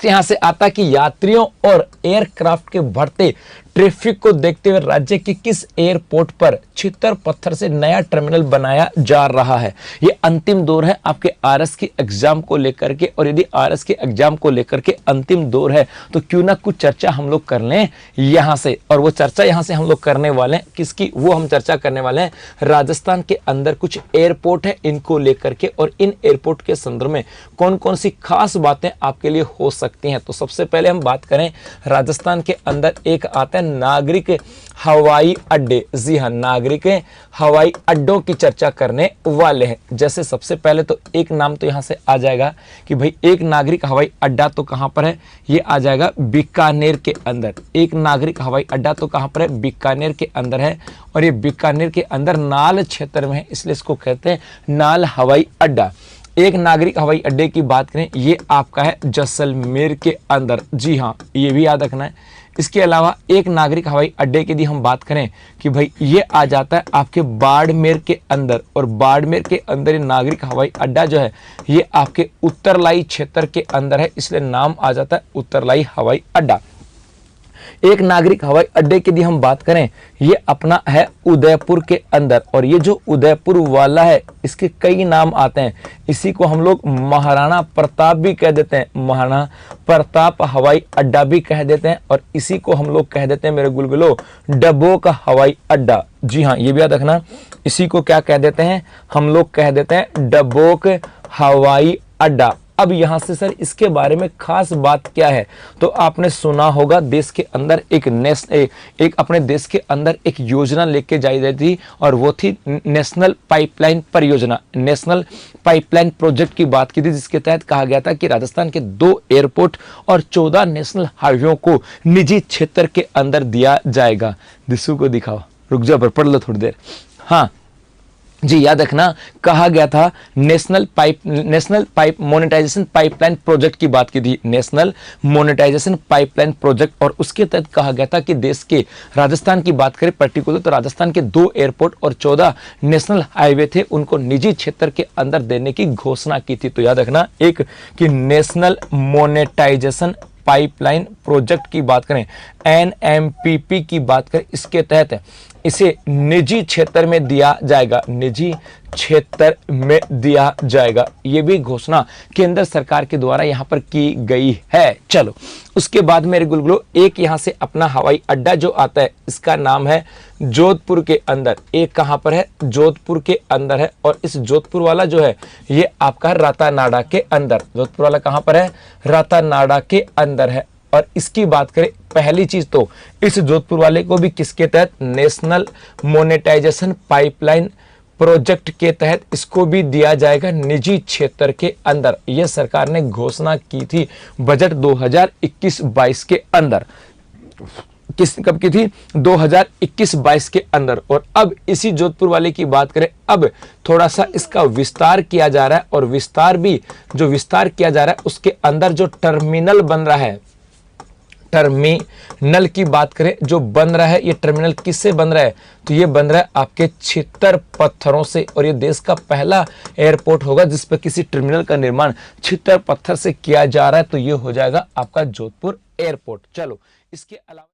Next यहां से आता कि यात्रियों और एयरक्राफ्ट के बढ़ते ट्रैफिक को देखते हुए राज्य के किस एयरपोर्ट पर छितर पत्थर से नया टर्मिनल बनाया जा रहा है। ये अंतिम दौर है आपके आरएस के एग्जाम को लेकर के, और यदि आरएस के एग्जाम को लेकर के अंतिम दौर है तो क्यों ना कुछ चर्चा हम लोग कर लें यहां से। और वो चर्चा यहां से हम लोग करने वाले हैं किसकी, वो हम चर्चा करने वाले हैं राजस्थान के अंदर कुछ एयरपोर्ट है इनको लेकर के, और इन एयरपोर्ट के संदर्भ में कौन कौन सी खास बातें आपके लिए हो सकती हैं। तो सबसे पहले हम बात करें राजस्थान के अंदर एक आता है नागरिक हवाई अड्डे। जी हां, नागरिक हवाई अड्डों की चर्चा करने वाले हैं। जैसे सबसे पहले तो एक नाम तो यहां से आ जाएगा कि भाई एक नागरिक हवाई अड्डा तो कहां पर है, ये आ जाएगा बीकानेर के अंदर। एक नागरिक हवाई अड्डा तो कहां पर है, बीकानेर के अंदर है, और ये बीकानेर के अंदर नाल क्षेत्र में है, इसलिए इसको कहते हैं नाल हवाई अड्डा। एक नागरिक हवाई अड्डे की बात करें, ये आपका है जैसलमेर के अंदर। जी हाँ, ये भी याद रखना है। इसके अलावा एक नागरिक हवाई अड्डे की यदि हम बात करें कि भाई ये आ जाता है आपके बाड़मेर के अंदर, और बाड़मेर के अंदर नागरिक हवाई अड्डा जो है ये आपके उत्तरलाई क्षेत्र के अंदर है, इसलिए नाम आ जाता है उत्तरलाई हवाई अड्डा। एक नागरिक हवाई अड्डे की यदि हम बात करें, ये अपना है उदयपुर के अंदर, और ये जो उदयपुर वाला है इसके कई नाम आते हैं। इसी को हम लोग महाराणा प्रताप भी कह देते हैं, महाराणा प्रताप हवाई अड्डा भी कह देते हैं, और इसी को हम लोग कह देते हैं मेरे गुलगुलो डबोक हवाई अड्डा। जी हाँ, ये भी याद रखना, इसी को क्या कह देते हैं, हम लोग कह देते हैं डबोक हवाई अड्डा। अब यहां से सर इसके बारे में खास बात क्या है, तो आपने सुना होगा देश के अंदर एक अपने देश के अंदर एक योजना लेके जाई गई थी, और वो थी नेशनल पाइपलाइन परियोजना, नेशनल पाइपलाइन प्रोजेक्ट की बात की थी, जिसके तहत कहा गया था कि राजस्थान के 2 एयरपोर्ट और 14 नेशनल हाईवे को निजी क्षेत्र के अंदर दिया जाएगा। दिशु को दिखाओ, रुक जाओ, पढ़ लो थोड़ी देर। हाँ जी, याद रखना, कहा गया था national pipe monetization pipeline project की बात की थी, नेशनल मोनेटाइजेशन पाइपलाइन प्रोजेक्ट, और उसके तहत कहा गया था कि देश के राजस्थान की बात करें पर्टिकुलर तो राजस्थान के 2 एयरपोर्ट और 14 नेशनल हाईवे थे, उनको निजी क्षेत्र के अंदर देने की घोषणा की थी। तो याद रखना, एक कि नेशनल मोनेटाइजेशन पाइपलाइन प्रोजेक्ट की बात करें, एनएमपीपी की बात करें, इसके तहत इसे निजी क्षेत्र में दिया जाएगा, निजी क्षेत्र में दिया जाएगा। ये भी घोषणा केंद्र सरकार के द्वारा यहां पर की गई है। चलो उसके बाद मेरे गुलगुलो एक यहां से अपना हवाई अड्डा जो आता है, इसका नाम है जोधपुर के अंदर। एक कहां पर है, जोधपुर के अंदर है, और इस जोधपुर वाला जो है ये आपका रातानाडा के अंदर, जोधपुर वाला कहां पर है, रातानाडा के अंदर है। और इसकी बात करें, पहली चीज तो इस जोधपुर वाले को भी किसके तहत, नेशनल मोनेटाइजेशन पाइपलाइन प्रोजेक्ट के तहत इसको भी दिया जाएगा निजी क्षेत्र के अंदर। यह सरकार ने घोषणा की थी बजट 2021-22 के अंदर। कब की थी, 2021-22 के अंदर। और अब इसी जोधपुर वाले की बात करें, अब थोड़ा सा इसका विस्तार किया जा रहा है, और विस्तार भी जो विस्तार किया जा रहा है उसके अंदर जो टर्मिनल बन रहा है, टर्मिनल की बात करें जो बन रहा है, ये टर्मिनल किससे बन रहा है, तो ये बन रहा है आपके छितर पत्थरों से, और ये देश का पहला एयरपोर्ट होगा जिस पर किसी टर्मिनल का निर्माण छितर पत्थर से किया जा रहा है। तो ये हो जाएगा आपका जोधपुर एयरपोर्ट। चलो इसके अलावा